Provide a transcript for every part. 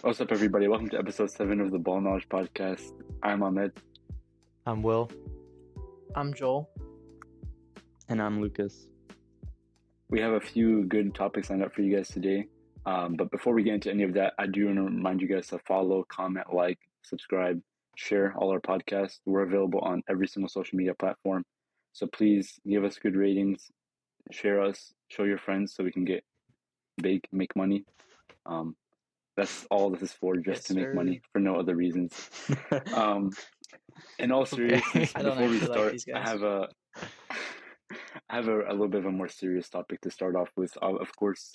What's up, everybody? Welcome to episode 7 of the Ball Knowledge Podcast. I'm Ahmed. I'm Will. I'm Joel. And I'm Lucas. We have a few good topics lined up for you guys today. But before we get into any of that, I do want to remind you guys to follow, comment, like, subscribe, share all our podcasts. We're available on every single social media platform. So please give us good ratings, share us, show your friends so we can get big, make money. That's all this is for, just to make money, for no other reasons. In all seriousness, I don't before we actually like start, these I guys. have a little bit of a more serious topic to start off with. Of course,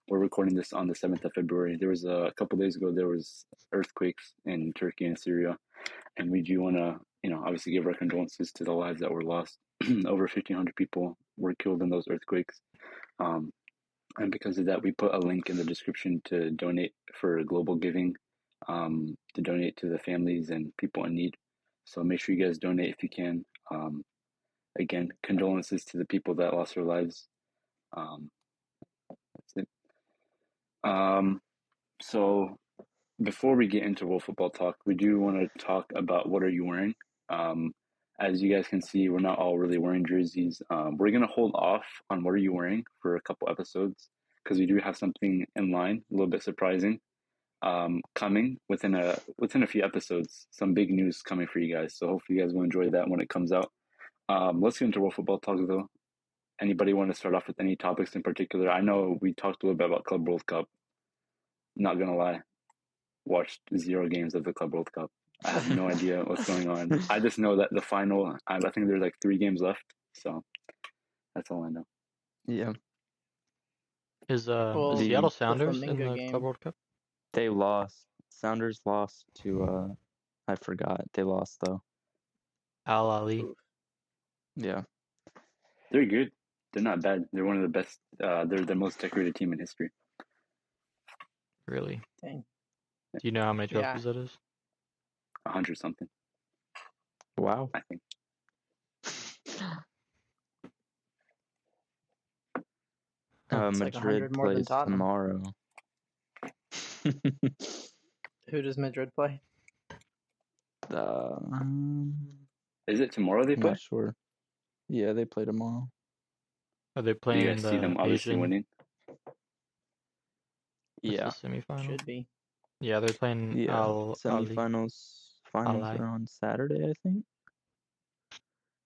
we're recording this on the 7th of February. There was a couple days ago, there was earthquakes in Turkey and Syria, and we do want to, obviously give our condolences to the lives that were lost. Over 1,500 people were killed in those earthquakes. And because of that, we put a link in the description to donate for global giving, to donate to the families and people in need. So make sure you guys donate if you can. Again, condolences to the people that lost their lives. That's it. So before we get into World Football Talk, we do want to talk about what are you wearing. As you guys can see, we're not all really wearing jerseys. We're going to hold off on what are you wearing for a couple episodes because we do have something in line, a little bit surprising, coming within a few episodes. Some big news coming for you guys. So hopefully you guys will enjoy that when it comes out. Let's get into World Football Talk though. Anybody want to start off with any topics in particular? I know we talked a little bit about Club World Cup. Not gonna lie, watched 0 games of the Club World Cup. I have no idea what's going on. I just know that the final, I think there's like 3 games left. So that's all I know. Yeah. Is Well, Seattle the Sounders in Flamingo the game. Club World Cup? They lost. Sounders lost to, I forgot. They lost, though. Al Ali. Yeah. They're good. They're not bad. They're one of the best. They're the most decorated team in history. Really? Dang. Do you know how many trophies that is? 100 something, Wow. I think. It's like Madrid 100 more than plays Tottenham. tomorrow. Who does Madrid play? Is it tomorrow they I'm play? not sure. Yeah, they play tomorrow. Are they Do playing you in guys see them the obviously Asian? winning? Yeah. The semifinal. Should be. Yeah, they're playing Yeah. Al Ali. Finals are on Saturday, I think.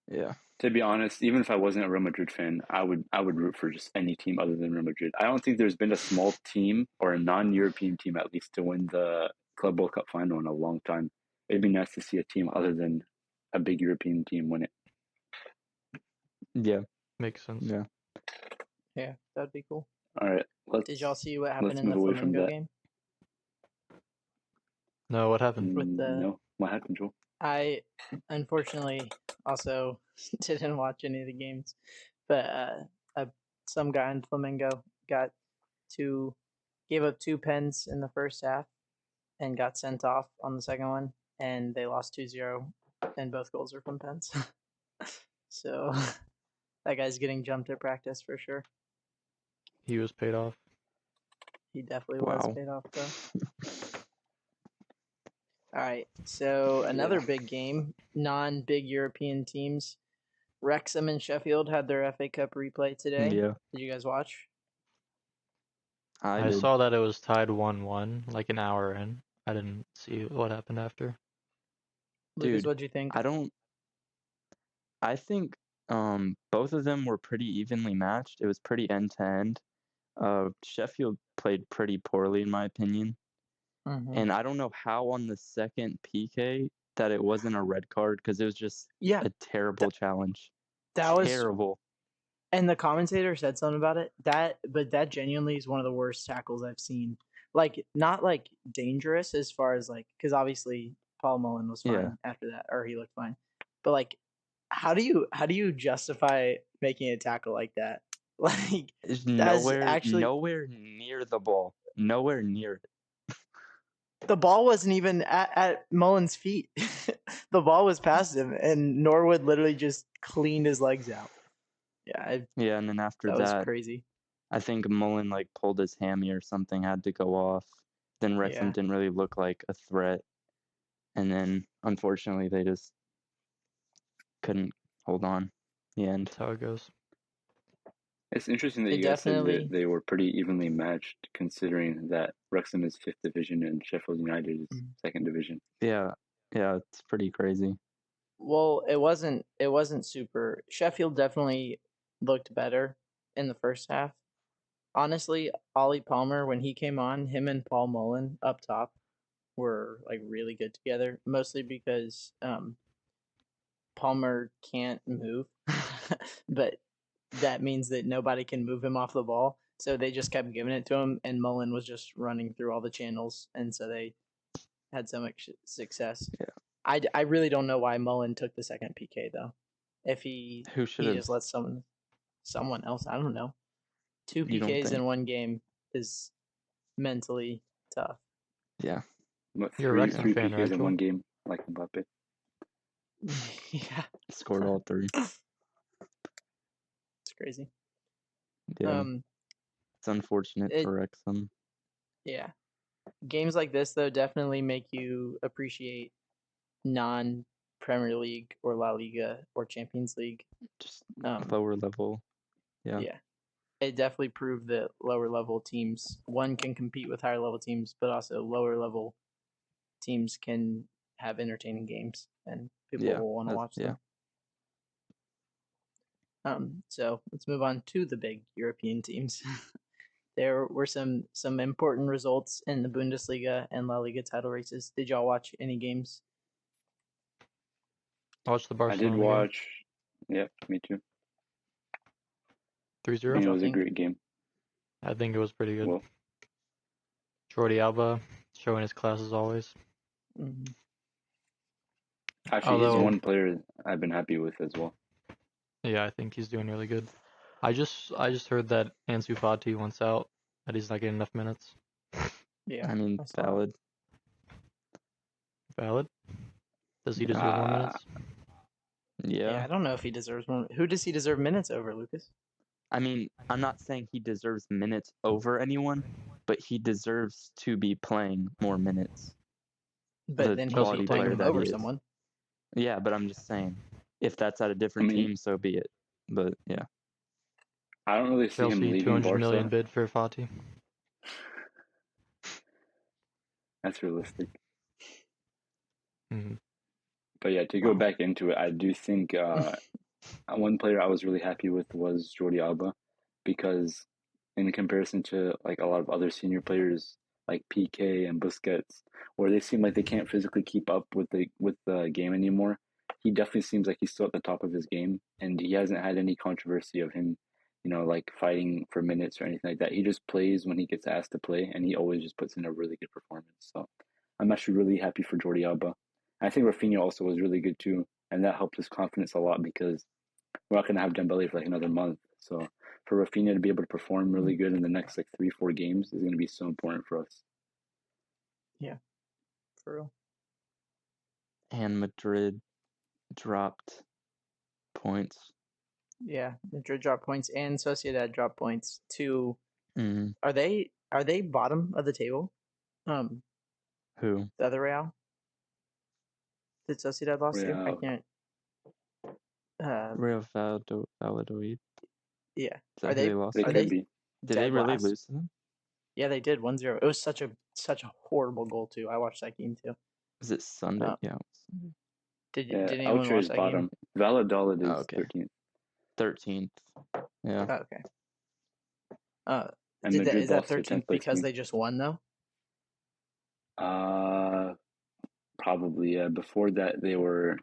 Yeah. To be honest, even if I wasn't a Real Madrid fan, I would root for just any team other than Real Madrid. I don't think there's been a small team or a non-European team at least to win the Club World Cup final in a long time. It'd be nice to see a team other than a big European team win it. Yeah. Makes sense. Yeah. Yeah, that'd be cool. All right, Did y'all see what happened let's in the move away from Flamingo that. game? No, what happened? With the- No, what happened, Joel? I unfortunately also didn't watch any of the games, but some guy in Flamingo gave up 2 pens in the first half and got sent off on the second one, and they lost 2-0, and both goals were from pens. So that guy's getting jumped at practice for sure. He was paid off. He definitely was Wow. paid off though. All right, so another big game, non-big European teams. Wrexham and Sheffield had their FA Cup replay today. Yeah. Did you guys watch? I I did. saw that it was tied 1-1, like an hour in. I didn't see what happened after. Lucas, Dude, what'd you think? I think both of them were pretty evenly matched. It was pretty end to end. Sheffield played pretty poorly in my opinion. Mhm. And I don't know how on the second PK that it wasn't a red card because it was just a terrible challenge. That was terrible. And the commentator said something about it. But that genuinely is one of the worst tackles I've seen. Like, not like dangerous as far as like, because obviously Paul Mullen was fine after that, or he looked fine. But like, how do you justify making a tackle like that? Like, It's that's nowhere near the ball. Nowhere near it. The ball wasn't even at Mullen's feet. The ball was past him, and Norwood literally just cleaned his legs out. Yeah, and then after that was that, crazy. I think Mullen like pulled his hammy or something, had to go off. then Wrexham Yeah. didn't really look like a threat, and then unfortunately they just couldn't hold on. In the end. That's how it goes. It's interesting that It you guys said that definitely. they were pretty evenly matched, considering that Wrexham is 5th division and Sheffield United is Mhm. 2nd division. Yeah, it's pretty crazy. Well, it wasn't super. Sheffield definitely looked better in the first half. Honestly, Ollie Palmer, when he came on, him and Paul Mullen up top were like really good together. Mostly because Palmer can't move, but that means that nobody can move him off the ball. So they just kept giving it to him, and Mullen was just running through all the channels, and so they had so much success. Yeah. I really don't know why Mullen took the second PK though. If he Who should have? just let someone else, I don't know. 2 You don't PKs think? in one game is mentally tough. Yeah. What, You're a three Wrexham fan, PKs right, in Joel? one game, like Mbappe? Yeah, Scored all 3. it's crazy. Yeah. It's unfortunate It for Wrexham. yeah. Games like this though definitely make you appreciate non Premier League or La Liga or Champions League. Just Um, lower level. Yeah. yeah. It definitely proved that lower level teams one can compete with higher level teams, but also lower level teams can have entertaining games and people Yeah. will want to watch them. So let's move on to the big European teams. There were some important results in the Bundesliga and La Liga title races. Did y'all watch any games? I watched the I did Barcelona game. watch. Yep, me too. 3-0. I What'd think it y'all was a think? great game. I think it was pretty good. Well, Jordi Alba showing his class as always. Mhm. actually, he's Although, one player I've been happy with as well. yeah, I think he's doing really good. I just heard that Ansu Fati wants out, that he's not getting enough minutes. Yeah, I mean, I saw that. valid. Valid? Does he deserve more minutes? Yeah, I Yeah. don't know if he deserves more. Who does he deserve minutes over, Lucas? I mean, I'm not saying he deserves minutes over anyone, but he deserves to be playing more minutes. But The then he's Chelsea quality putting playing player him him that he over is. someone. Yeah, but I'm just saying, if that's at a I different mean, team, so be it. But yeah. I don't really see him Chelsea, leaving 200 million Barca. bid for Fati. That's realistic. Mm-hmm. But yeah, to go Wow. back into it, I do think one player I was really happy with was Jordi Alba, because in comparison to like a lot of other senior players like PK and Busquets, where they seem like they can't physically keep up with the game anymore, he definitely seems like he's still at the top of his game, and he hasn't had any controversy of him, like fighting for minutes or anything like that. He just plays when he gets asked to play, and he always just puts in a really good performance. So I'm actually really happy for Jordi Alba. I think Rafinha also was really good too, and that helped his confidence a lot because we're not going to have Dembele for like another month. So for Rafinha to be able to perform really good in the next like 3-4 games is going to be so important for us. Yeah, for real. And Madrid dropped points. Yeah, Madrid dropped points and Sociedad dropped points to. Mm. Are they bottom of the table? Who? The other Real. Did Sociedad lost to? I Real. can't. Real Valladolid. Yeah. Is that Are who they they lost They to? could be. Did they dead really last? lose to them? Yeah, they did 1-0. It was such a horrible goal too. I watched that game too. Was it Sunday? Yeah. Did anyone Ultra watch is that bottom. game? Valladolid Oh, is okay. 13th. 13th. Yeah. Oh, okay. Uh, And Madrid is that lost to 10th 13th place because team. they just won though? Probably, yeah. Before that, they were,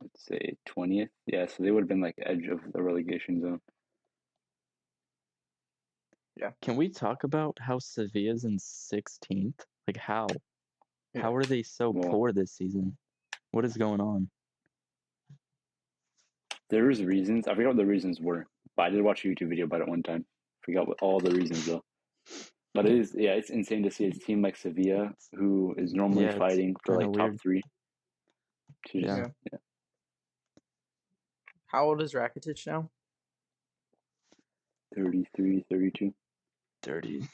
let's say, 20th. Yeah, so they would have been like edge of the relegation zone. Yeah. Can we talk about how Sevilla's in 16th? Like how? Yeah. How are they so Well, poor this season? What is going on? There's reasons. I forgot what the reasons were, but I did watch a YouTube video about it one time. Forgot what all the reasons though. But it's insane to see a team like Sevilla, who is normally Yeah, it's fighting for kinda like top weird. 3, to just, Yeah. How old is Rakitic now? 33, 32. 30.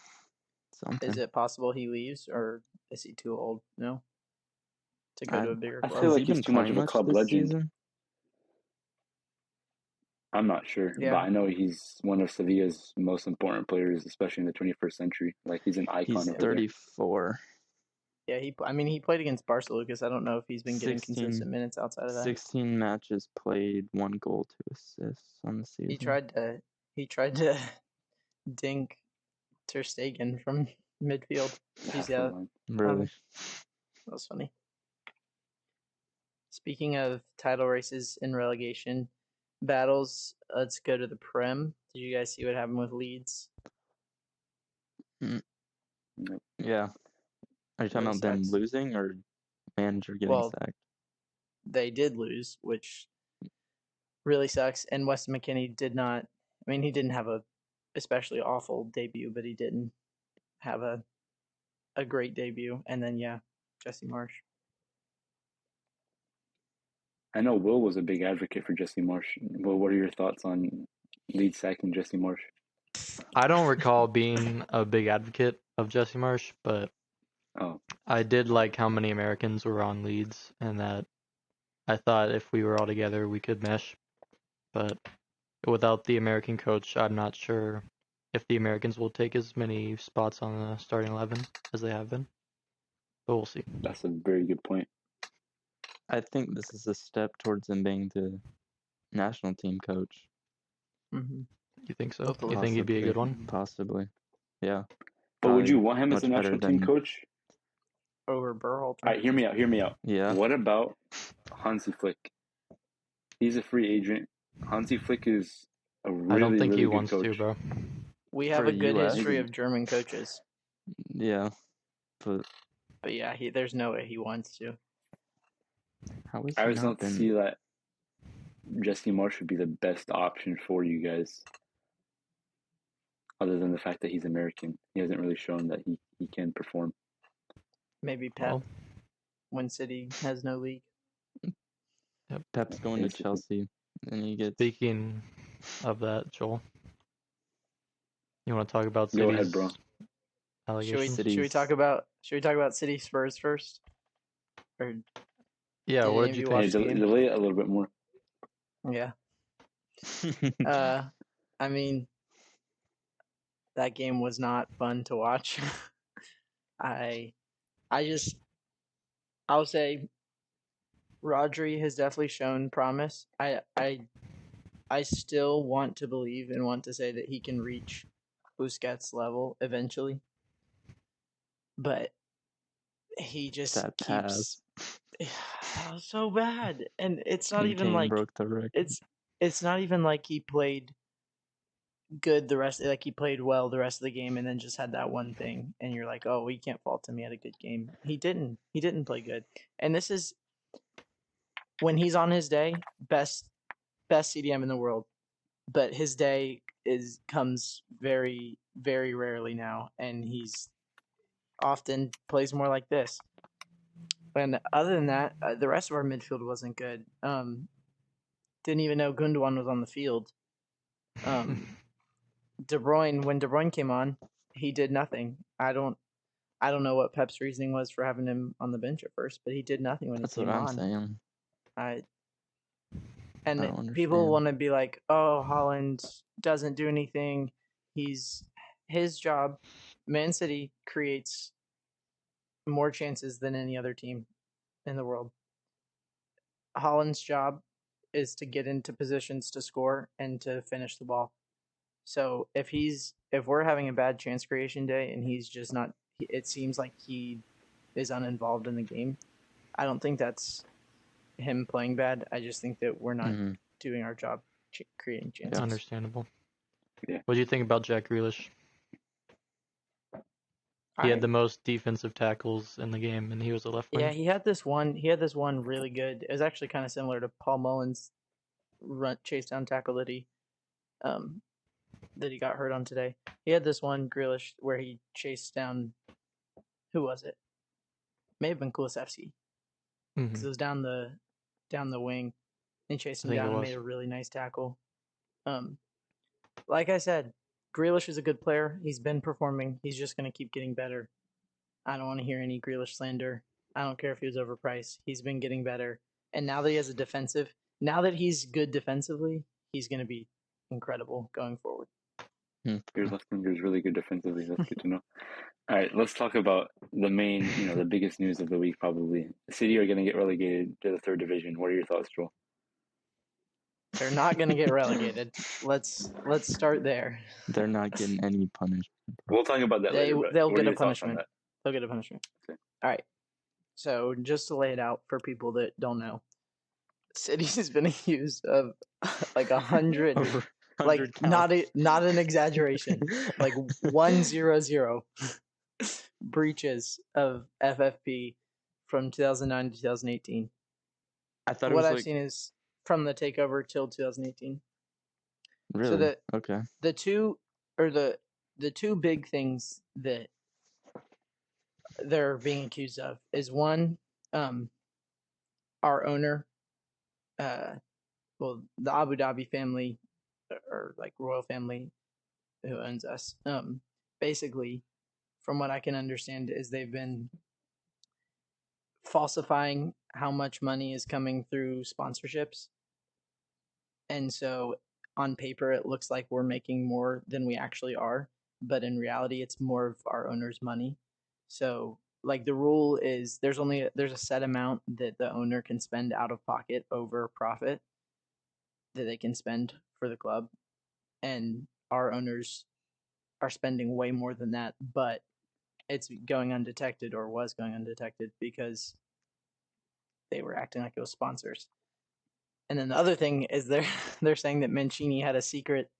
something. Is it possible he leaves, or is he too old? No, to go to a bigger I club. feel Has like he he's been too much playing of a much club this legend. season? I'm not sure, but Yeah. I know he's one of Sevilla's most important players, especially in the 21st century. Like he's an icon He's over there. 34. Yeah, he played against Barca, Lucas. I don't know if he's been getting 16 consistent minutes outside of that. 16 matches played, 1 goal, 2 assists on the season. He tried to dink Ter Stegen from midfield. Did you see that? Really? That was funny. Speaking of title races and relegation battles, let's go to the Prem. Did you guys see what happened with Leeds? Yeah. Are you talking Really about them sucks. losing or manager getting Well, sacked? they did lose, which really sucks. And Weston McKennie did not. I mean, he didn't have a especially awful debut, but he didn't have a great debut. And then Jesse Marsh. I know Will was a big advocate for Jesse Marsh. Well, what are your thoughts on Leeds sacking Jesse Marsh? I don't recall being a big advocate of Jesse Marsh, but I did like how many Americans were on Leeds, and that I thought if we were all together, we could mesh. But without the American coach, I'm not sure if the Americans will take as many spots on the starting 11 as they have been. But we'll see. That's a very good point. I think this is a step towards him being the national team coach. Mm-hmm. You think so? Hopefully. You think he'd be a good one? Possibly. Yeah. But would you want him as much a national better team than- coach? Over Berhalter. All right, hear me out. Yeah. What about Hansi Flick? He's a free agent. Hansi Flick is a really, I don't think really he good wants coach. to, bro. We have For a good US. history of German coaches, Yeah. But but yeah, there's no way he wants to. how is I he just not don't see that Jesse Marsh would be the best option for you guys. Other than the fact that he's American, he hasn't really shown that he can perform. Maybe Pep Well, when City has no league. Pep's going to Basically. Chelsea and he gets speaking of that, Joel, you want to talk about Go City's ahead, bro. allegations? Should we talk about City Spurs first? Or Yeah, did what any did of you you think? watch the game? Delay it a little bit more. Yeah. I mean, that game was not fun to watch. I'll say Rodri has definitely shown promise. I still want to believe and want to say that he can reach Busquets level eventually. But he just that keeps pass. so bad. And it's not even Kane like broke the record. it's not even like he played good he played well the rest of the game and then just had that one thing and you're like, oh, we can't fault him, he had a good game. He didn't play good. And this is when he's on his day, best CDM in the world. But his day comes very, very rarely now, and he's often plays more like this. And other than that, the rest of our midfield wasn't good. Didn't even know Gundogan was on the field. De Bruyne, when De Bruyne came on, he did nothing. I don't know what Pep's reasoning was for having him on the bench at first, but he did nothing when That's he came what I'm on. saying. And I don't people understand. want to be like, oh, Haaland doesn't do anything. His job, Man City creates more chances than any other team in the world. Haaland's job is to get into positions to score and to finish the ball. So if we're having a bad chance creation day and he's just not, it seems like he is uninvolved in the game. I don't think that's him playing bad. I just think that we're not doing our job creating chances. Understandable. Yeah. What do you think about Jack Grealish? He had the most defensive tackles in the game, and he was a left wing. Yeah, he had this one really good. It was actually kind of similar to Paul Mullen's chase down tackle that he got hurt on today. He had this one Grealish where he chased down, who was it? May have been Kulusevski. Because it was down the wing. And he chased him down and made a really nice tackle. Like I said, Grealish is a good player. He's been performing. He's just going to keep getting better. I don't want to hear any Grealish slander. I don't care if he was overpriced. He's been getting better. And now that he has a now that he's good defensively, he's going to be incredible going forward. Your left winger is really good defensively. That's good to know. All right, let's talk about the main, the biggest news of the week probably. City are going to get relegated to the third division. What are your thoughts, Joel? They're not going to get relegated. Let's start there. They're not getting any punishment. We'll talk about that later. They'll get a punishment. They'll get a punishment. Okay. All right. So just to lay it out for people that don't know, City has been accused of like 100, like not an exaggeration, like 100 breaches of FFP from 2009 to 2018. I thought what I've seen is from the takeover till 2018. Really? So the two big things that they're being accused of is one, our owner, the Abu Dhabi family or like royal family who owns us. Basically, from what I can understand, is they've been falsifying how much money is coming through sponsorships, and so on paper it looks like we're making more than we actually are, but in reality it's more of our owner's money. So like the rule is there's a set amount that the owner can spend out of pocket over profit that they can spend for the club, and our owners are spending way more than that, but it's going undetected or was going undetected because they were acting like it was sponsors. And then the other thing is they're saying that Mancini had a secret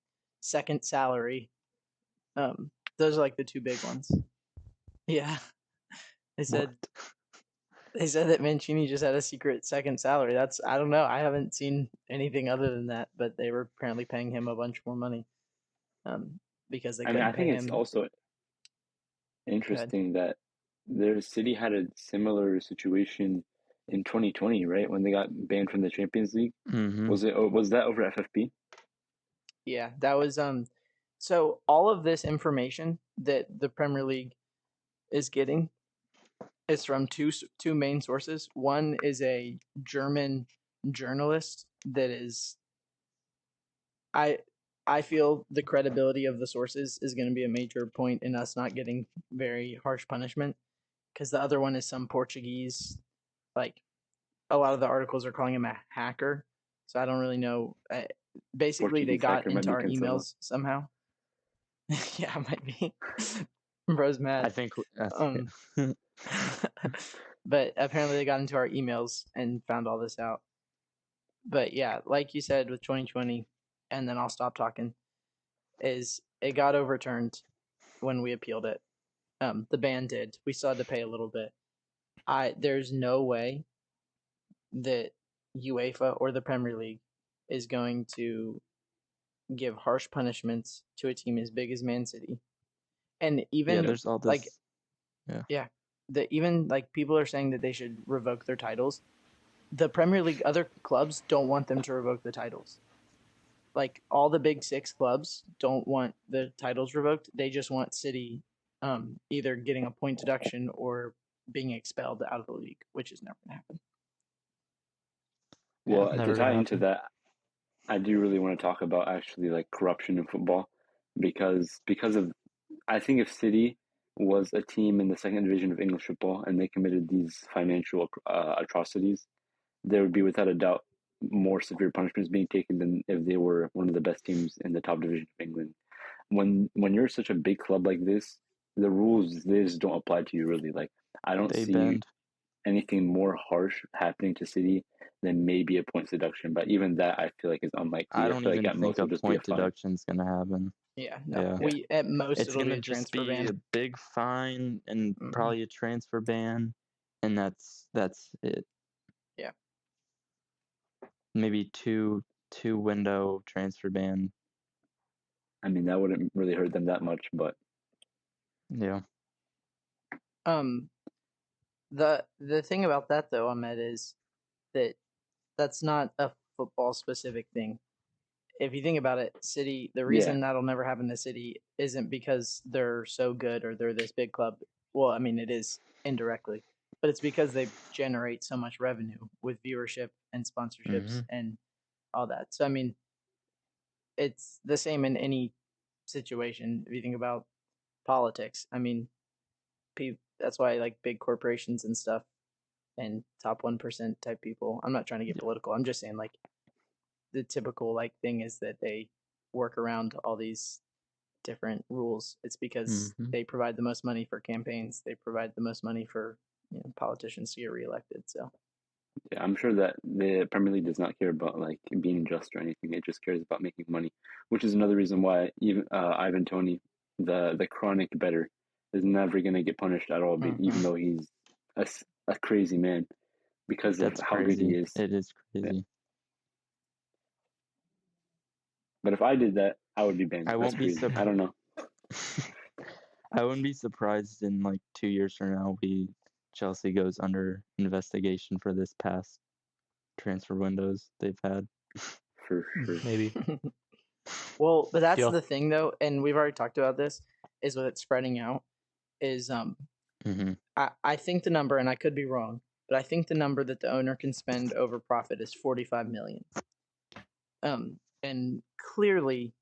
second salary. Those are like the two big ones. Yeah. They said that Mancini just had a secret second salary. I don't know. I haven't seen anything other than that, but they were apparently paying him a bunch more money. Because they couldn't pay him. I think it's also interesting that their City had a similar situation in 2020, right? When they got banned from the Champions League. Mm-hmm. Was that over FFP? Yeah, that was so all of this information that the Premier League is getting is from two main sources. One is a German journalist that is I feel the credibility of the sources is going to be a major point in us not getting very harsh punishment, because the other one is some Portuguese, like a lot of the articles are calling him a hacker. So I don't really know. Basically, they got into our emails somehow. Yeah, it might be. Bro's mad. I think. But apparently they got into our emails and found all this out. But yeah, like you said with 2020, and then I'll stop talking, is it got overturned when we appealed it. The ban did. We still had to pay a little bit. There's no way that UEFA or the Premier League is going to give harsh punishments to a team as big as Man City. And even there's all this, even like people are saying that they should revoke their titles. The Premier League, other clubs don't want them to revoke the titles. Like all the big six clubs don't want the titles revoked. They just want City either getting a point deduction or being expelled out of the league, which is never going to happen. Well, to tie into that, I do really want to talk about actually like corruption in football, because of, I think if City was a team in the second division of English football and they committed these financial atrocities, there would be without a doubt more severe punishments being taken than if they were one of the best teams in the top division of England. When you're such a big club like this, the rules just don't apply to you really. Like I don't see anything more harsh happening to City than maybe a point deduction, but even that I feel like is unlikely. I don't even think a point deduction is going to happen. Yeah, no. We at most it's going to just be a big fine and probably a transfer ban, and that's it. Yeah. Maybe two window transfer ban. I mean, that wouldn't really hurt them that much, but yeah. The thing about that though, Ahmed, is that that's not a football specific thing. if you think about it, City, the reason that'll never happen to City isn't because they're so good or they're this big club. Well, I mean, it is indirectly, but it's because they generate so much revenue with viewership and sponsorships and all that. So, I mean, it's the same in any situation. If you think about politics, I mean, that's why like big corporations and stuff and top 1% type people. I'm not trying to get political. I'm just saying like the typical like thing is that they work around all these different rules. It's because they provide the most money for campaigns. They provide the most money for politicians to get reelected. So yeah, I'm sure that the Premier League does not care about like being just or anything. It just cares about making money, which is another reason why even Ivan Toney, the chronic bettor, is never going to get punished at all, even though he's a crazy man because of how good he is. It is crazy. Yeah. But if I did that, I would be banned. I won't be I don't know. I wouldn't be surprised in like 2 years from now Chelsea goes under investigation for this past transfer windows they've had. For sure. Maybe. Well, but that's the thing though, and we've already talked about this, is with it spreading out, is I think the number, and I could be wrong, but I think the number that the owner can spend over profit is 45 million. And clearly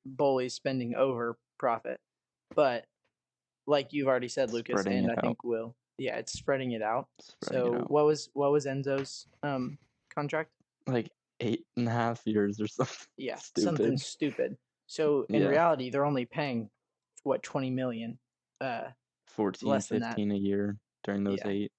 Bowley's spending over profit. But like you've already said, Lucas, and I think Will, it's spreading it out. What was Enzo's contract? Like 8.5 years or something. Yeah, something stupid. So in reality, they're only paying what 20 million. 14, less 15 a year during those 8.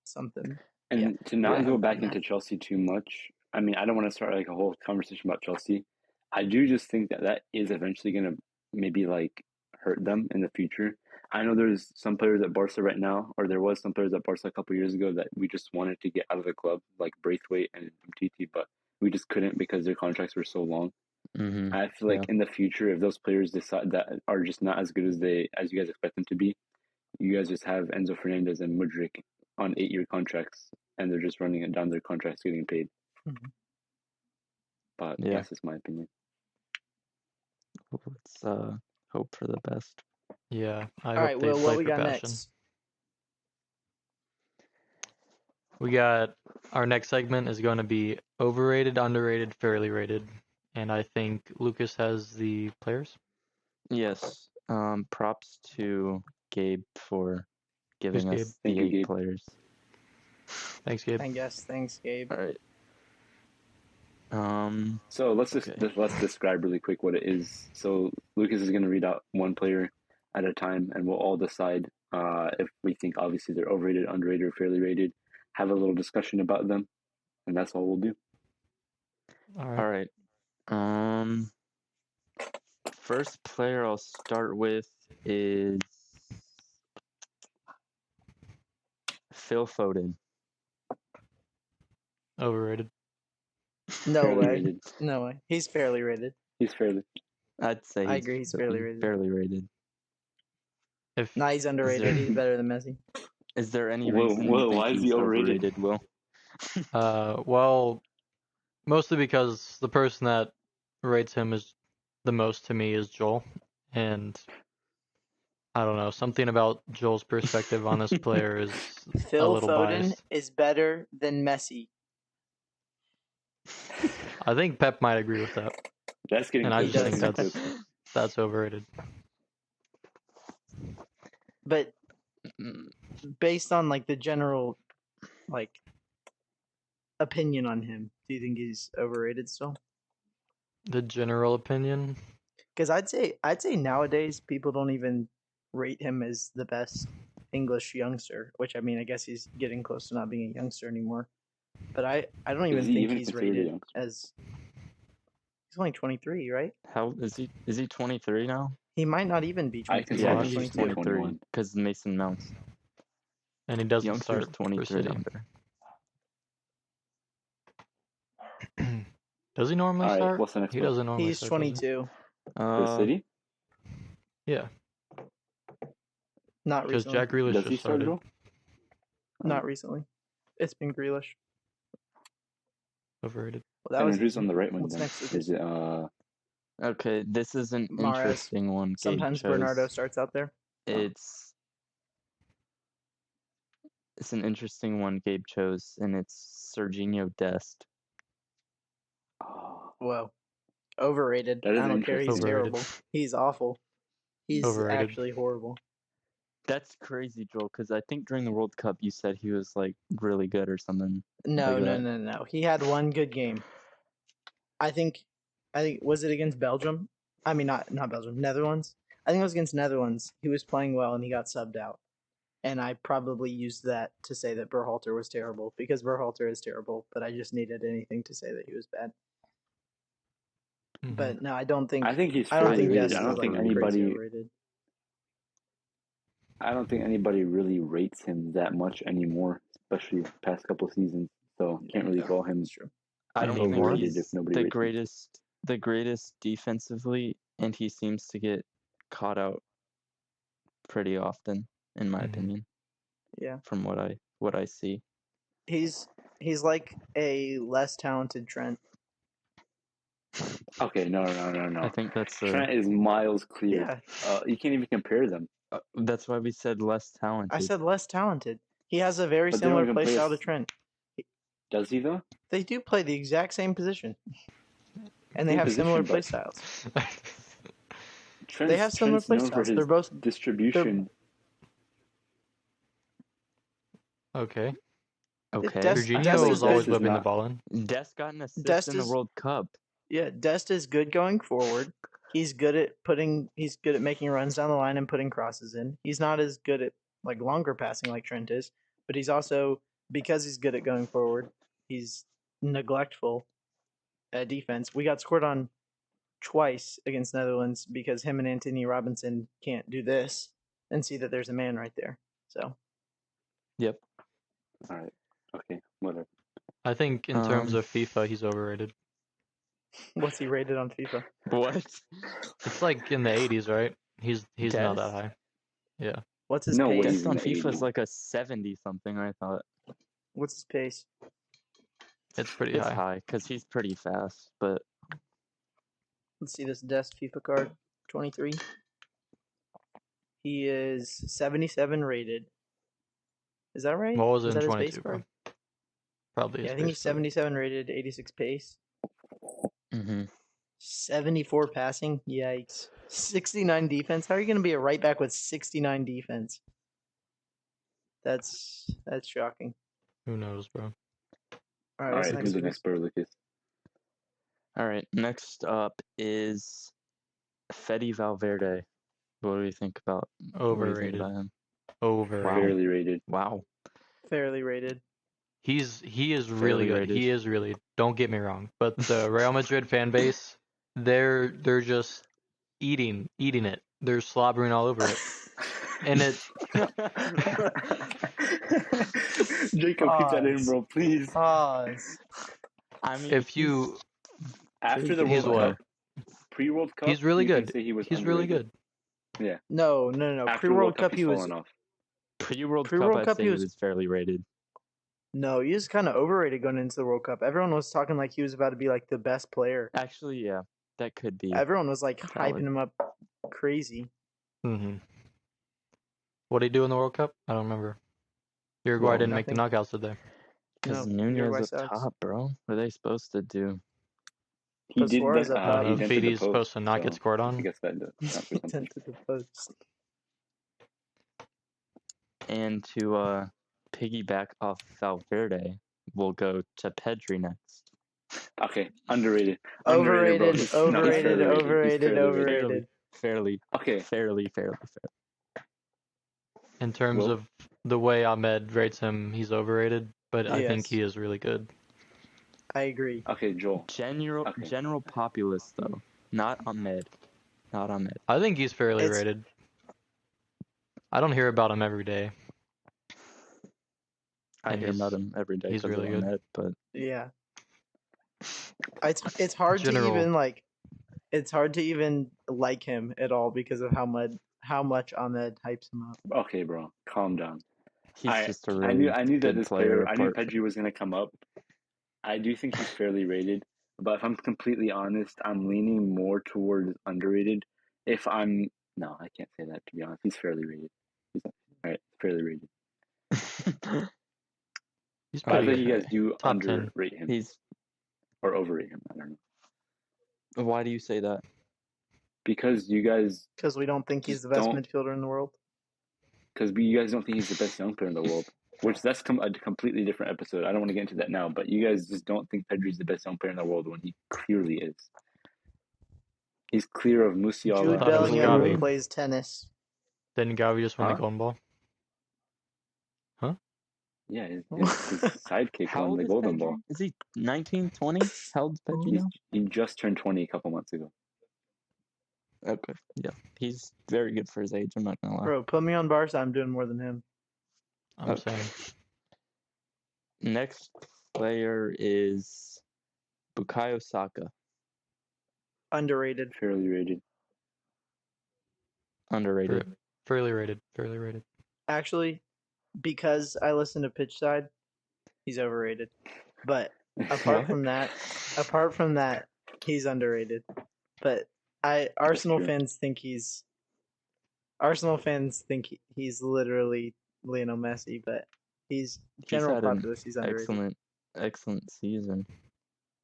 Something. And to not go back into Chelsea too much. I mean, I don't want to start like a whole conversation about Chelsea. I do just think that is eventually going to maybe like hurt them in the future. I know there's some players at Barca right now, or there was some players at Barca a couple years ago that we just wanted to get out of the club, like Braithwaite and Umtiti, but we just couldn't because their contracts were so long. I feel like in the future, if those players decide that are just not as good as you guys expect them to be, you guys just have Enzo Fernandez and Mudryk on 8-year contracts, and they're just running it down their contracts, getting paid. But that's just my opinion. Let's hope for the best. Yeah, I All hope right, they Will, play what we for got passion. next? We got our next segment is going to be overrated, underrated, fairly rated, and I think Lucas has the players. Yes. Props to Gabe for giving us the 8 players. Thanks, Gabe. Thanks, Gabe. All right. So let's describe really quick what it is. So Lucas is going to read out one player at a time, and we'll all decide if we think obviously they're overrated, underrated, or fairly rated. Have a little discussion about them, and that's all we'll do. All right. First player I'll start with is Phil Foden. Overrated. No way. No way. He's fairly rated. I'd say I agree. He's fairly rated. Fairly rated. He's underrated. He's better than Messi. Is there any reason you think he's overrated, Will? Well, mostly because the person that rates him is the most to me is Joel, and I don't know, something about Joel's perspective on this player is Phil a little Foden biased. is better than Messi. I think Pep might agree with that. That's getting. And I just think that's overrated. But based on like the general like opinion on him, do you think he's overrated still? The general opinion? Because I'd say nowadays people don't even rate him as the best English youngster, which I mean I guess he's getting close to not being a youngster anymore. But I don't even think he's rated as. He's only 23, right? How is he? Is he 23 now? He might not even be 23. Yeah, he's 23 because Mason Mounts. And he doesn't Youngster's start 23 under. Does he normally start? What's the next he doesn't normally He's start. 22. For City? Yeah. Not recently. Because Jack Grealish just started. Not recently. It's been Grealish. Overrated. Well, that And was then who's easy. on the right wing What's then? next, Lucas? Is it Okay, this is an Mahrez. interesting one. Gabe Sometimes chose. Bernardo starts out there. It's an interesting one Gabe chose, and it's Serginho Dest. oh, Whoa. Overrated. that is I don't care. He's interesting. Overrated. terrible. He's awful. He's Overrated. actually horrible. That's crazy, Joel, because I think during the World Cup you said he was like really good or something. No, like no, that. no, no. He had one good game. I think was it against Belgium? I mean, not Belgium, Netherlands. I think it was against Netherlands. He was playing well and he got subbed out. And I probably used that to say that Berhalter was terrible because Berhalter is terrible. But I just needed anything to say that he was bad. Mhm. But no, I don't think. I think he's I don't fairly think rated. Dest I don't is think like crazy anybody. overrated. I don't think anybody really rates him that much anymore, especially the past couple seasons. So can't really call him That's true. I don't Anymore? think overrated if he's nobody the rates him. greatest defensively, and he seems to get caught out pretty often, in my Mhm. opinion. Yeah. From what I see. He's like a less talented Trent. Okay, no. I think that's Trent is miles clear. Yeah. You can't even compare them. that's why we said less talented. I said less talented. He has a very But they don't similar even play play style a- to Trent. Does he though? They do play the exact same position. And they Same have similar position, play but styles. Trent's, They have similar Trent's play known for styles. his They're both distribution. Okay. Okay. Dest Jorginho is was always good. whipping the not- ball in. Dest got an assist Dest in the is- World Cup. Yeah, Dest is good going forward. He's good at making runs down the line and putting crosses in. He's not as good at like longer passing like Trent is, but he's also, because he's good at going forward, he's neglectful at defense. We got scored on twice against Netherlands because him and Anthony Robinson can't do this and see that there's a man right there. So Yep. All right. Okay. Whatever. I think in terms of FIFA, he's overrated. what's he rated on FIFA? What? It's like in the 80s, right? He's not that Dest? high. Yeah. What's his No way pace? he's Dest in on the FIFA 80s. is like a 70 something, I thought. What's his pace? It's pretty It's high. high because he's pretty fast, but Let's see this Dest FIFA card. 23. He is 77 rated. Is that right? What was Is it in that his base 22, bro? card? Probably his Yeah, I think base he's card. 77 rated, 86 pace. mm-hmm. 74 passing. Yikes. 69 defense. How are you going to be a right back with 69 defense? That's shocking. Who knows, bro? All All right, what's right. next? Who's the Lucas? next player, Lucas? All right, next up is Fede Valverde. What do you think about Overrated. him? Overrated. Fairly rated. Wow. Fairly rated. He is really Fairly good. rated. He is really. Don't get me wrong, but the Real Madrid fan base, they're just eating it. They're slobbering all over it, and it. Jacob, keep that in, bro, please. Pause. I mean, If you, After the he's World what? Cup, pre-World Cup, He's really you can good. say he was He's really underrated. good. Yeah. No. After Pre-World Cup, he's he was. fallen off. pre-World Pre-World Cup, I'd Cup, say he he was- was fairly rated. No, he was kind of overrated going into the World Cup. Everyone was talking like he was about to be like the best player. Actually, yeah, that could be. Everyone was like Valid. hyping him up crazy. Mm-hmm. What did he do in the World Cup? I don't remember. Uruguay didn't make the knockouts, did they? Because No, Uruguay Nunez up sucks. top, bro. What are they supposed to do? He Put did Suarez that. up top. He dented the Fidi's post, supposed to not get so scored I on. guess that does count for something. Into the post. And to piggyback off Valverde, we'll go to Pedri next. Okay, underrated. Overrated, bro. He's overrated, fairly rated. He's overrated, fairly rated. overrated. Fairly. Okay. Fairly. In terms Will? of the way Ahmed rates him, he's overrated, but I think Yes. he is really good. I agree. Okay, Joel. General populace, though. Not Ahmed. I think he's fairly It's- rated. I don't hear about him every day. I And hear about he's- him every day he's because really of good. Ahmed, but Yeah. It's hard General- to even like. It's hard to even like him at all because of how much Ahmed hypes him up. Okay, bro. Calm down. he's just a really I knew that good this player. player. I knew apart from- Pedri was gonna come up, I do think he's fairly rated, but if I'm completely honest, I'm leaning more towards underrated. No, I can't say that to be honest. He's fairly rated. He's right, fairly rated. He's But I pretty think good. you guys do Top 10. underrate him He's. or overrate him. I don't know. Why do you say that? Because you guys Because we don't think he's the best midfielder in the world. Because you guys don't think he's the best young player in the world, which that's a completely different episode. I don't want to get into that now, but you guys just don't think Pedri's the best young player in the world when he clearly is. He's clear of Musiala. Jude Bellingham who plays tennis. Didn't Gavi just win the Golden Ball? Huh? Yeah, his sidekick won the Golden Ball. Is he 19, 20? How old is Pedri now? He just turned 20 a couple months ago. Okay, yeah. He's very good for his age, I'm not going to lie. Bro, put me on Barca, I'm doing more than him. I'm saying. Next player is Bukayo Saka. Underrated. Fairly rated. Underrated. Fairly rated. Fairly rated. Actually, because I listen to Pitch Side, he's overrated. But apart from that, he's underrated. But Arsenal fans think he's literally Lionel Messi, but he's general populace. He's underrated. Excellent season.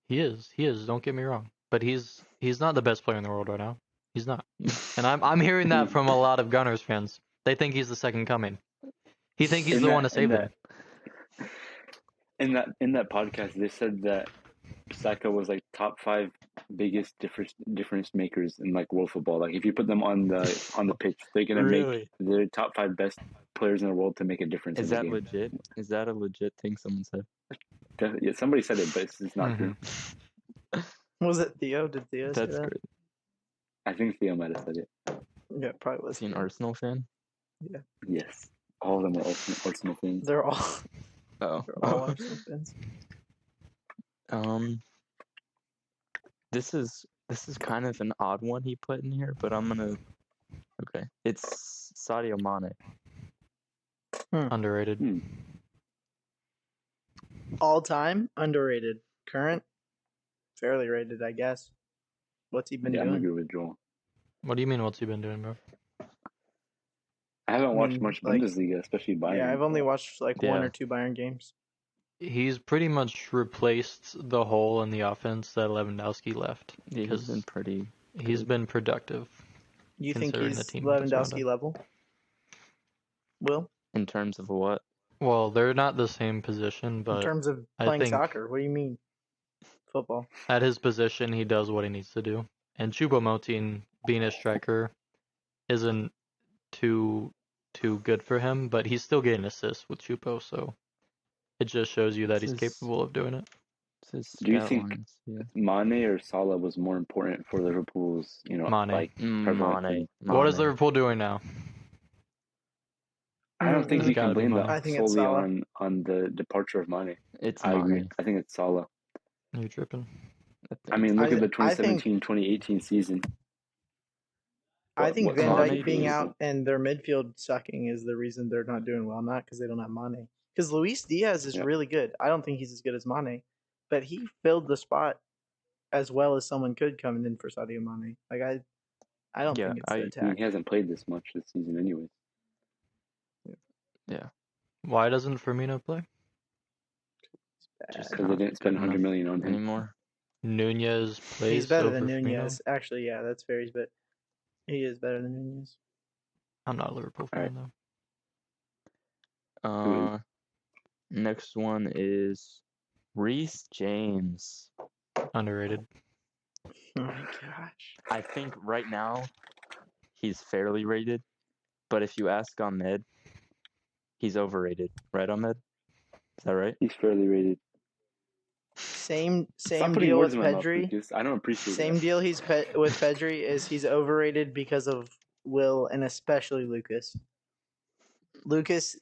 He is. Don't get me wrong, but he's not the best player in the world right now. He's not, and I'm hearing that from a lot of Gunners fans. They think he's the second coming. He think he's the one to save them. In that podcast, they said that Saka was like top 5 biggest difference makers in like world football. Like if you put them on the pitch, they're gonna make the top 5 best players in the world to make a difference. Is that legit? Is that a legit thing someone said? Yeah, somebody said it, but it's not true. Was it Theo? Did Theo say that? That's great. I think Theo might have said it. Yeah, probably was. Is he an Arsenal fan? Yeah. Yes. All of them are Arsenal fans. They're all. Oh. They're all Arsenal fans. This is kind of an odd one he put in here, but I'm gonna. Okay, it's Sadio Mane. Underrated. All time underrated. Current fairly rated, I guess. What's he been doing? I'm agree with Joel. What do you mean? What's he been doing, bro? I haven't watched much Bundesliga, especially Bayern. Yeah, I've only watched like 1 or 2 Bayern games. He's pretty much replaced the hole in the offense that Lewandowski left. Yeah, he's been pretty. He's been productive. You think he's Lewandowski level? Will? In terms of what? Well, they're not the same position, but in terms of playing soccer, what do you mean? Football. At his position, he does what he needs to do. And Choupo-Moting, being a striker, isn't too good for him, but he's still getting assists with Choupo, so it just shows you that he's capable of doing it. Do you think Mane or Salah was more important for Liverpool's, Mane. Mane. What is Liverpool doing now? I don't think you can blame that solely on the departure of Mane. I agree. I think it's Salah. You're tripping. I mean, look at the 2017-2018 season. I think Van Dijk being out and their midfield sucking is the reason they're not doing well, not because they don't have Mane. Because Luis Diaz is really good. I don't think he's as good as Mane, but he filled the spot as well as someone could coming in for Sadio Mane. Like I don't think it's the attack. He hasn't played this much this season, anyways. Yeah. Why doesn't Firmino play? Just because they didn't spend 100 million on him anymore. Nunez plays. He's better than Nunez. Actually, yeah, that's fair. But he is better than Nunez. I'm not a Liverpool fan though. Next one is Reece James. Underrated. Oh my gosh. I think right now he's fairly rated, but if you ask Ahmed, he's overrated. Right, Ahmed? Is that right? He's fairly rated. Same deal with Pedri. I don't appreciate Same deal with Pedri is he's overrated because of Will and especially Lucas. Lucas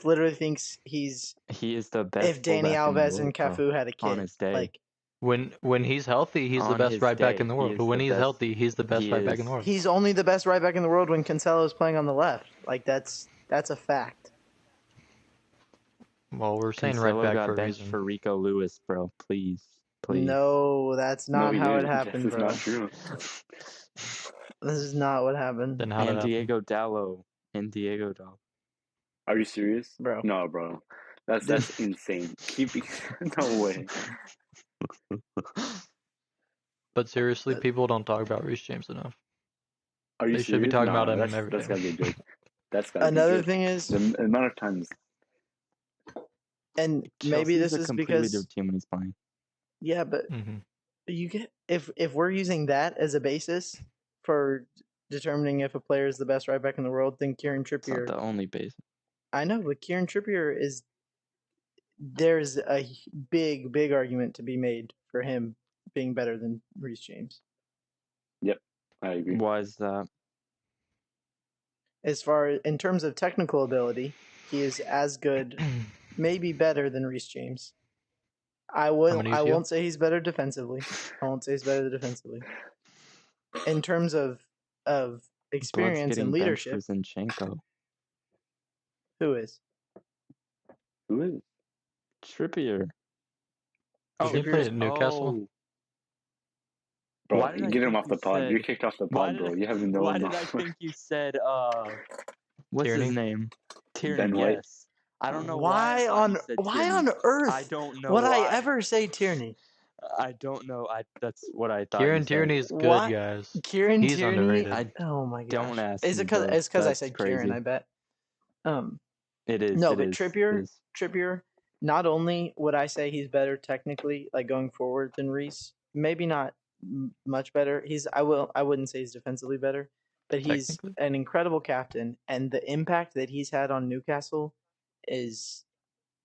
literally thinks he is the best. If Dani Alves and Cafu had a kid on his day. Like when he's healthy, he's the best right back in the world. But when he's healthy, he's the best right back in the world. He's only the best right back in the world when Cancelo is playing on the left. Like that's a fact. Well, we're saying right Cancelo back got for a benched reason. for Rico Lewis, bro. Please. No, that's No, not he how it didn't. happened, This is bro. not true. This is not what happened, Then how did And it happen? Diego Dallo. And Diego Dallo. Are you serious? bro. No, bro. That's insane. No way. But seriously, people don't talk about Reece James enough. Are you They should be serious? talking No, about him every that's day. gotta be a joke. That's gotta be a Another joke. thing is, The amount of times. and maybe Chelsea's this a is completely because, different team when he's playing. yeah, but Mm-hmm. you get if we're using that as a basis for determining if a player is the best right back in the world, then Kieran It's not Trippier. the only base. I know, but Kieran Trippier is. There's a big argument to be made for him being better than Reece James. Yep, I agree. Why is that? As far in terms of technical ability, he is as good, maybe better than Reece James. I won't say he's better defensively. I won't say he's better defensively. In terms of Blood's experience getting and benched leadership, for Zinchenko. who is? Who is? Does Trippier. he play Trippier's- at Newcastle? Bro, Why did I get him think off you the pod. You're said- kicked off the Why pod, did bro. I- You have no. Why did I think you said what's Tierney? his name? Tierney. Ben White? Yes. I don't know Why I thought on you said why Tierney. on earth I don't know would why. I ever say Tierney? I don't know. That's what I thought. Kieran you said. Tierney's good, What? guys. Kieran He's Tierney. underrated. Oh my gosh! Don't ask Is me, it because bro. it's because I That's said crazy. Kieran? I bet. It is. No, it but is, Trippier. it is. Trippier. Not only would I say he's better technically, like going forward than Reece, maybe not much better. I wouldn't say he's defensively better, but he's Technically? an incredible captain, and the impact that he's had on Newcastle is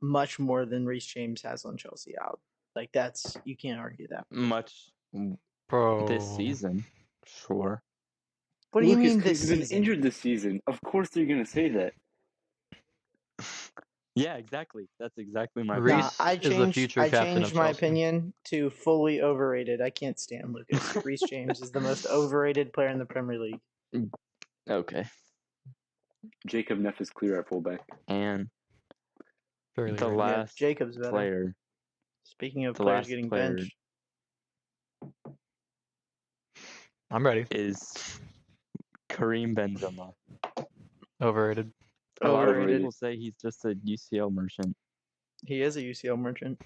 much more than Reece James has on Chelsea. Like that's you can't argue that. Much Bro. this season, sure. What do you Lucas, mean 'cause this he's been season? injured this season. Of course they're gonna say that. Yeah, exactly. That's exactly my Reece point. I is the changed. future I captain of changed my Chelsea. opinion to fully overrated. I can't stand Lucas. Reece James is the most overrated player in the Premier League. Okay. Jacob Neff is clear at fullback. And Fairly the right. last Jacob's better. player. Speaking of The players last getting player benched, I'm ready. is Kareem Benzema. Overrated. A lot of Overrated. people say he's just a UCL merchant. he is a UCL merchant.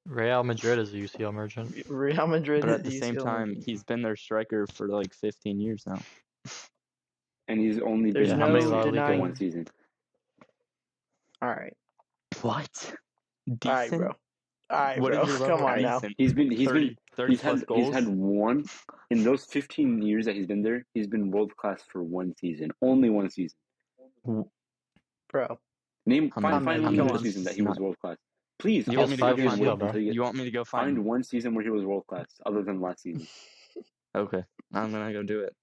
Real Madrid is a UCL merchant. Real Madrid But is at the a same UCL time, merchant. he's been their striker for like 15 years now. And he's only There's been how in many the La league Liga for denying- one season. All right, What? all right, Decent? bro. All right, What bro. is your level Come of on now. decent? He's 30 plus goals? he's had one in those 15 years that he's been there. He's been world class for one season, only one season. Bro. Find one come more on. season that he was world class. Please, You I'll want me to sit go here find and one? wait until You want me to go find find one season where he was world class, other than last season. Okay, I'm gonna go do it.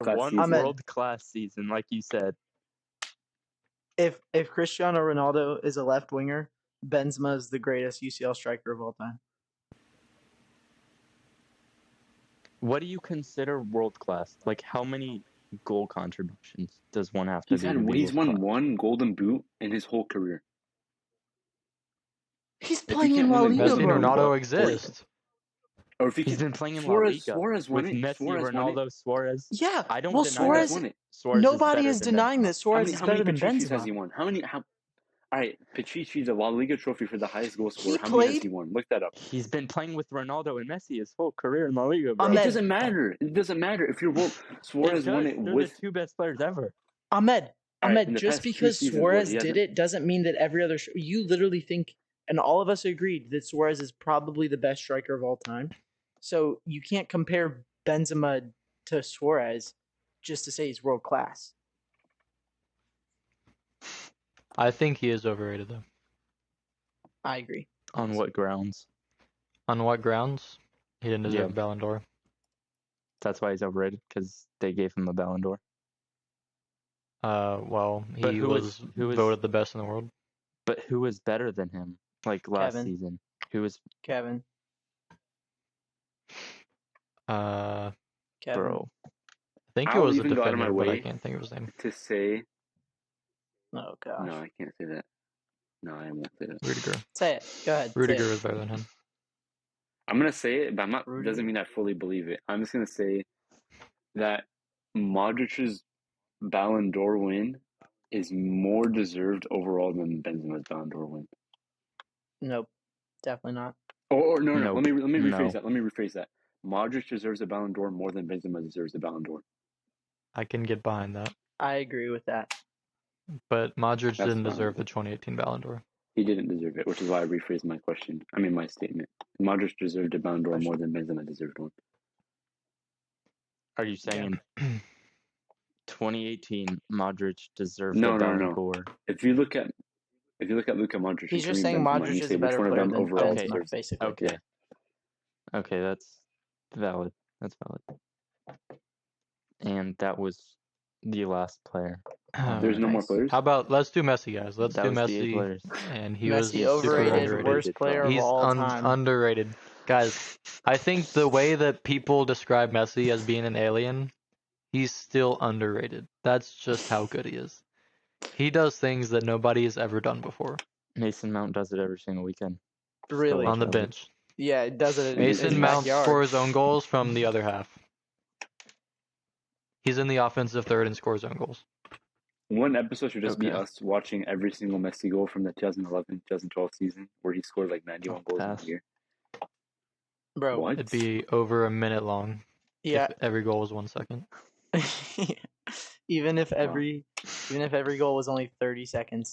Class One season. world class season, like you said. If Cristiano Ronaldo is a left winger, Benzema is the greatest UCL striker of all time. What do you consider world class? Like, how many goal contributions does one have to do? He's won one Golden Boot in his whole career. He's If you playing in can't La win a Liga, Messi and Golden bro. Boot, Ronaldo exist. or if you He's can, been playing in La Liga Suarez won with it. Messi, Suarez won it. Ronaldo, Suarez. Yeah. I don't well, deny Suarez. that won it. Suarez Nobody is is better than denying Benzema. that Suarez is better than Patrici's has he Benzema. won? All right, Patrici's a La Liga trophy for the highest goal scorer. He How many has played- he won? Look that up. He's been playing with Ronaldo and Messi his whole career in La Liga, bro. Ahmed. It doesn't matter. It doesn't matter if you're Suarez won it They're with. the two best players ever. Ahmed, All right, in the just past 2 because seasons, Suarez he did hasn't. it doesn't mean that every other. You literally think, and all of us agreed that Suarez is probably the best striker of all time. So you can't compare Benzema to Suarez just to say he's world class. I think he is overrated, though. I agree. On what grounds? On what grounds? He didn't deserve Yeah. a Ballon d'Or. That's why he's overrated, because they gave him a Ballon d'Or. Well, But he who was was- voted the best in the world. But who was better than him? Like last Kevin. season. Who was Kevin. I Kevin. bro? think it I'll was a even go out of my defender, but I way can't think of his name. to say Oh gosh. No, I can't say that. No, I won't say that. Rudiger. Say it. Go ahead. Rudiger say it. is better than him. I'm gonna say it, but I'm not. Rudiger. Doesn't mean I fully believe it. I'm just gonna say that Modric's Ballon d'Or win is more deserved overall than Benzema's Ballon d'Or win. Nope, definitely not. Or no. Nope. Let me rephrase No. that. Let me rephrase that. Modric deserves a Ballon d'Or more than Benzema deserves a Ballon d'Or. I can get behind that. I agree with that. But Modric That's didn't fine. deserve the 2018 Ballon d'Or. He didn't deserve it, which is why I rephrased my question. I mean, my statement. Modric deserved a Ballon d'Or more than Benzema deserved one. Are you saying in 2018 Modric deserved No. the Ballon d'Or? If you look at Luka Modric, He's and just Karim saying Benzema, Modric and you is say a which better one of player them than overall Benzema, deserves. basically. Okay. Okay, that's valid. That's valid. And that was the last player. There's no more Nice. players. How about let's do Messi, guys? Let's That do was the 8 Messi, players. and he Messi was super overrated, underrated. worst player of He's all time. underrated, guys. I think the way that people describe Messi as being an alien, he's still underrated. That's just how good he is. He does things that nobody has ever done before. Mason Mount does it every single weekend. Really? On the Chelsea. bench. Yeah, it does it in his Mason Mount backyard. scores own goals from the other half. He's in the offensive third and scores own goals. One episode should just be Okay. us watching every single Messi goal from the 2011-2012 season, where he scored like 91 goals in Pass. a year. Bro. What? It'd be over a minute long Yeah. if every goal was 1 second. even if every goal was only 30 seconds,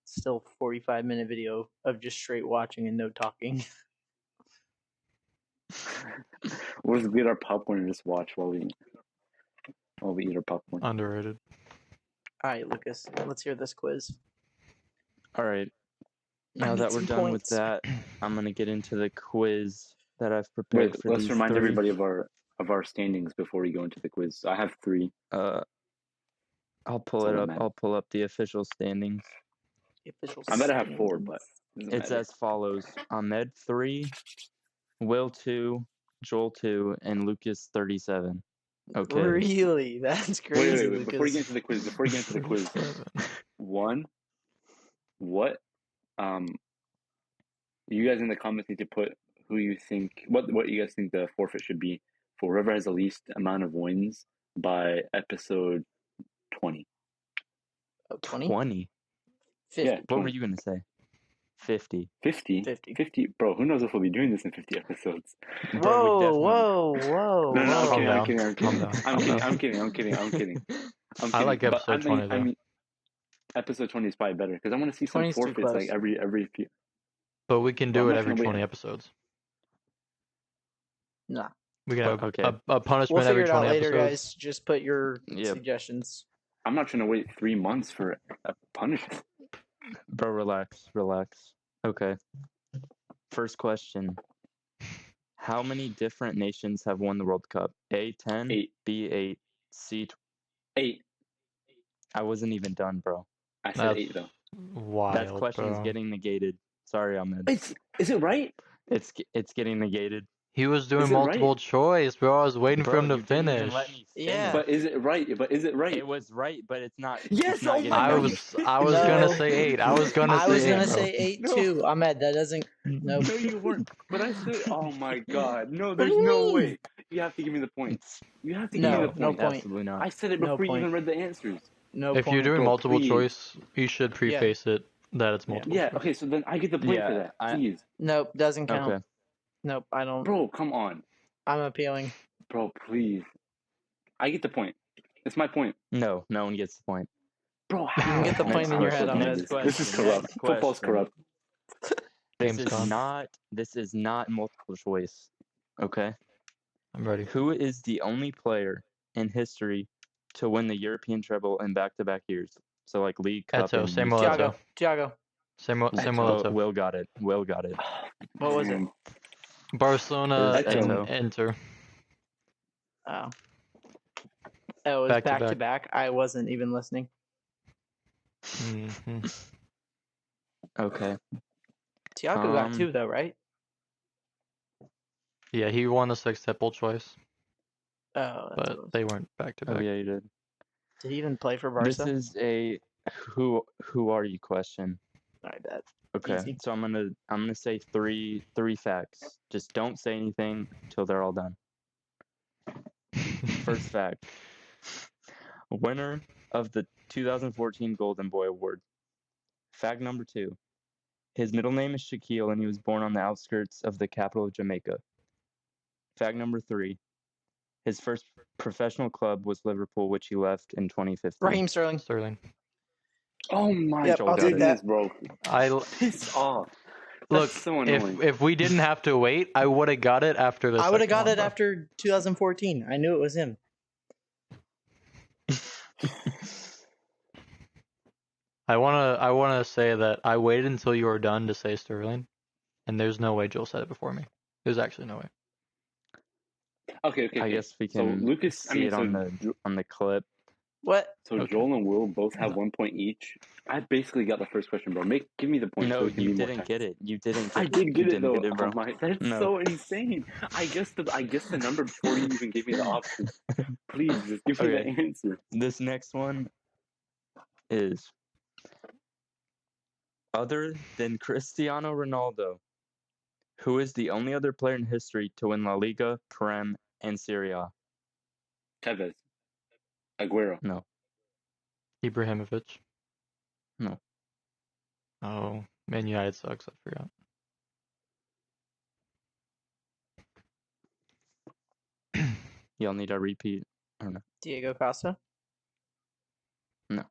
still 45-minute video of just straight watching and no talking. We'll just get our popcorn and just watch while we eat our popcorn. Underrated. All right, Lucas, let's hear this quiz. All right. Now need that we're some done points. with that, I'm gonna get into the quiz that I've prepared Wait, for let's these remind 3. everybody of our standings before we go into the quiz. I have 3. I'll pull That's it all that up. matters. I'll pull up the official standings. The official I bet I have 4, standings. but it doesn't It's matter. as follows: Ahmed 3, Will 2, Joel 2, and Lucas 37. Okay. Really? That's crazy. Wait. Lucas. Before you get into the quiz, 1, what you guys in the comments need to put who you think what you guys think the forfeit should be for whoever has the least amount of wins by episode 20. 20? 20? 50. Yeah, What were 20. you gonna say? 50. 50? 50? Bro, who knows if we'll be doing this in 50 episodes? Bro, we definitely. No, Calm down. I'm kidding. I like But episode 20 though. I mean, episode 20 is probably better because I want to see some 20's too forfeits like close. every few. But we can Well, do I'm it not every trying to 20 wait. episodes. Nah. We can have Okay. a punishment We'll every figure it out 20 later, episodes. guys. Just put your Yep. suggestions. I'm not trying to wait 3 months for a punishment. Bro, relax. Okay. First question. How many different nations have won the World Cup? A, 10, 8. B, 8, C, 8. I wasn't even done, bro. I said That's 8 though. wild, That question's bro. getting negated. Sorry, Ahmed. Is it right? It's getting negated. He was doing Is it multiple right? choice, bro. I was waiting for Bro, him to you didn't even finish. let me finish. Yeah. But is it right? It was right, but it's not. Yes, It's not oh getting my I God, negative. was No. gonna say 8. I was gonna I say was 8, gonna bro. say 8 No. too. Ahmed, that doesn't. Nope. No, you weren't. But I said, oh my God, no, What there's do you no mean? way. You have to give me the point. You have to give me No, the point. no point. Absolutely not. I said it No before you point. even read the answers. No If point. you're doing Bro, multiple please. choice, you should preface it that it's multiple Yeah, choice. okay, so then I get the point for Yeah, that. Please. Nope, doesn't count. Okay. Nope, I don't. Bro, come on. I'm appealing. Bro, please. I get the point. It's my point. No one gets the point. Bro, how? You can get the point in your head, Ahmed. Ahmed. Next This is question, corrupt. next Football's question. corrupt. Game's gone. This is not multiple choice. Okay. I'm ready. Who is the only player in history to win the European treble in back-to-back years? So like League Cup Eto, and Samuel UCL. Thiago. Samuel Eto. Will got it. What was it? Barcelona It was and Eto. Inter. Oh. Oh, it was back to back. I wasn't even listening. Mm-hmm. Okay. Thiago got 2 though, right? Yeah, he won the sextuple choice, Oh, but they weren't back to back. Oh yeah, you did. did he even play for Barca? This is a Who are you? Question. All right, bet. Okay, Easy. so I'm gonna say three facts. Just don't say anything till they're all done. First fact: winner of the 2014 Golden Boy Award. Fact number 2: his middle name is Shaquille, and he was born on the outskirts of the capital of Jamaica. Fact number 3: his first professional club was Liverpool, which he left in 2015. Raheem Sterling. Sterling. Oh my Yep, I'll take goodness, that. bro! Piss off. Look, That's so annoying. if we didn't have to wait, I would have got it after the I would have second got one, it bro. after 2014. I knew it was him. I wanna say that I waited until you were done to say Sterling, and there's no way Joel said it before me. There's actually no way. Okay. I guess we So can Lucas, see it on the clip. What? So Okay. Joel and Will both have 1 point each. I basically got the first question, bro. Give me the point. No, so give you me more didn't time. get it. You didn't get I it. did get You it didn't though. get it, bro. Oh my, that's No. so insane. I guessed the number before you even gave me the option. Please just give me Okay. the answer. This next one is: other than Cristiano Ronaldo, who is the only other player in history to win La Liga, Prem, and Serie A? Tevez. Aguero. No. Ibrahimovic. No. Oh, Man United sucks. I forgot. Y'all need a repeat or no? Diego Costa. No.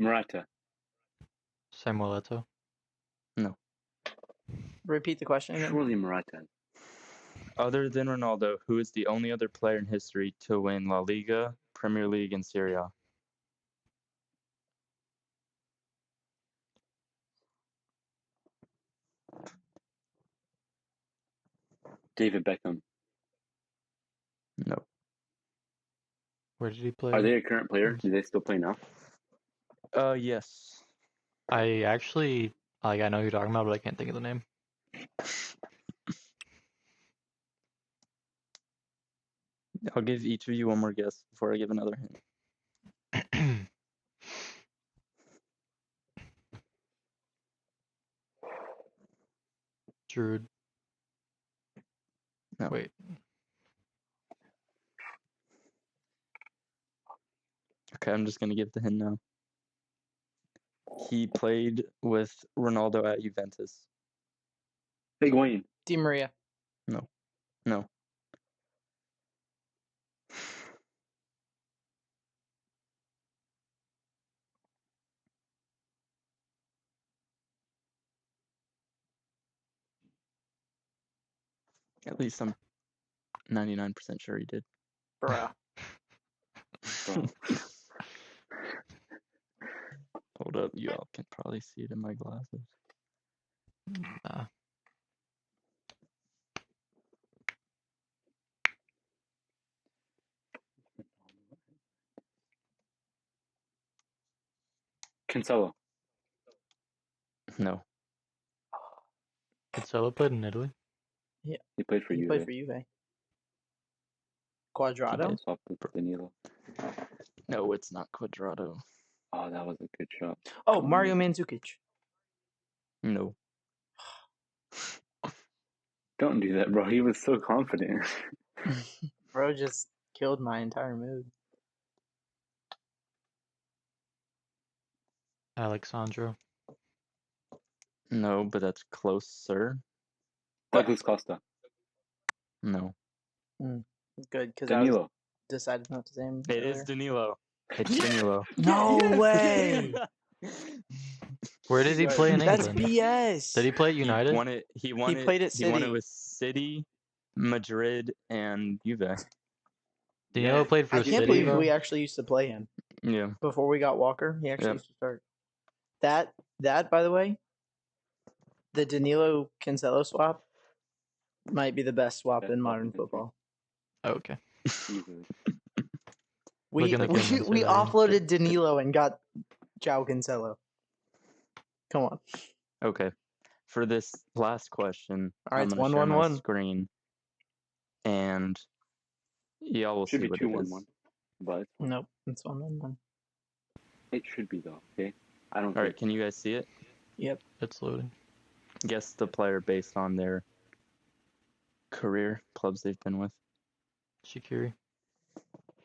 Morata. Samuel Eto'o. No. Repeat the question again. Surely Morata. Other than Ronaldo, who is the only other player in history to win La Liga, Premier League, and Serie A? David Beckham. No. Where did he play? Are they a current player? Do they still play now? Yes. I actually I know who you're talking about, but I can't think of the name. I'll give each of you one more guess before I give another hint. Giroud. No. Wait. Okay, I'm just gonna give the hint now. He played with Ronaldo at Juventus. Higuain. Di Maria. No. At least I'm 99% sure he did. Bro. Hold up, you all can probably see it in my glasses. Nah. Cancelo. No. Cancelo played in Italy. Yeah. He played for He you. played for Juve. Quadrado. Swap with Danilo. No, it's not Quadrado. Oh, that was a good shot. Oh, Mario Mandzukic. No. Don't do that, bro. He was so confident. Bro just killed my entire mood. Alexandro. No, but that's closer. Douglas Costa. No. Good, because I Danilo. decided not to say him. It is Danilo. It's Danilo. No way. Where did he play in That's England? BS. Did he play at United? He won it. played at He won City. it with City, Madrid, and Juve. Danilo played for I can't City, believe though? we actually used to play him Yeah. before we got Walker. He actually Yep. used to start. That by the way, the Danilo Cancelo swap might be the best swap in modern football. Oh, okay. We Look in the comments, say that again. offloaded Danilo and got João Cancelo. Come on. Okay. For this last question, All right, I'm it's going to share my 1-1-1. screen, and y'all will Should see be what 2-1-1. it is. But Nope, it's 1-1-1. It should be though. Okay. I don't. All right, can you guys see it? Yep. It's loading. Guess the player based on their career, clubs they've been with. Shaqiri.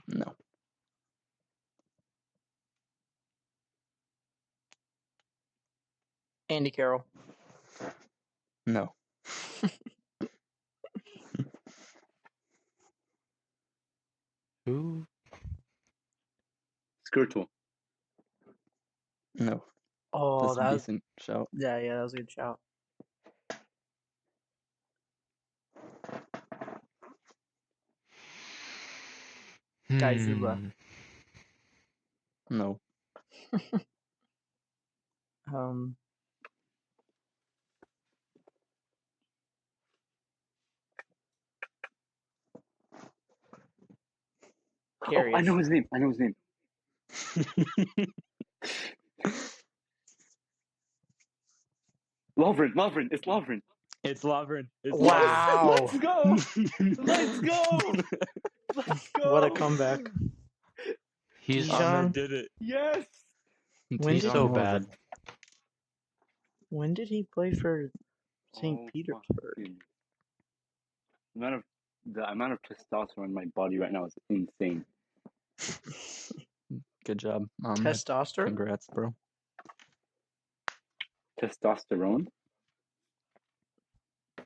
No. Andy Carroll. No. Who? Skirtle. No. Oh, That's a that was, decent shout. yeah, that was a good shout. Gaizula. No. Oh, I know his name. Lovren. It's Lovren. It's Lovren. Wow. Let's go. Let's go. What a comeback. He's Dijon. did it. Yes. He's so bad. When did he play for St. Petersburg? The amount of testosterone in my body right now is insane. Good job. Testosterone? Congrats, bro. Testosterone?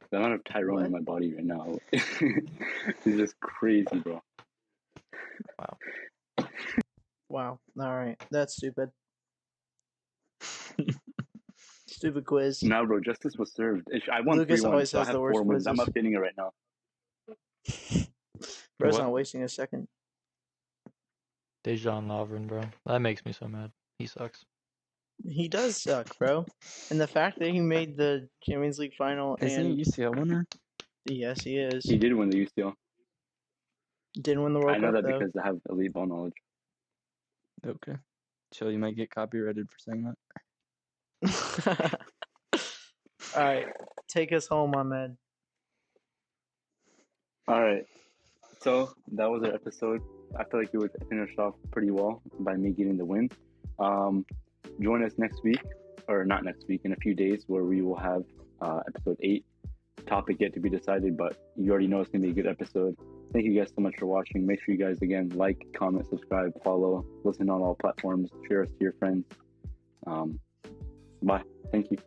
The amount of Tyrone in my body right now is just crazy, bro. Wow. All right. That's stupid. Stupid quiz. Nah, bro, justice was served. I won Lucas 3-1, always so I has have the worst 4 wins. I'm quizzes. updating it right now. Bro's What? not wasting a second. Dejan Lovren, bro. That makes me so mad. He sucks. He does suck, bro. And the fact that he made the Champions League final Isn't and he a UCL winner? yes, he is. He did win the UCL. Didn't win the World I know Cup that though. because I have elite ball knowledge. Okay. Chill, you might get copyrighted for saying All right, take us home, Ahmed. All right. So that was our episode. I feel like it was finished off pretty well by me getting the win. Join us next week, or not next week, in a few days, where we will have episode 8. Topic yet to be decided, but you already know it's going to be a good episode. Thank you guys so much for watching. Make sure you guys, again, like, comment, subscribe, follow, listen on all platforms, share us to your friends. Bye. Thank you.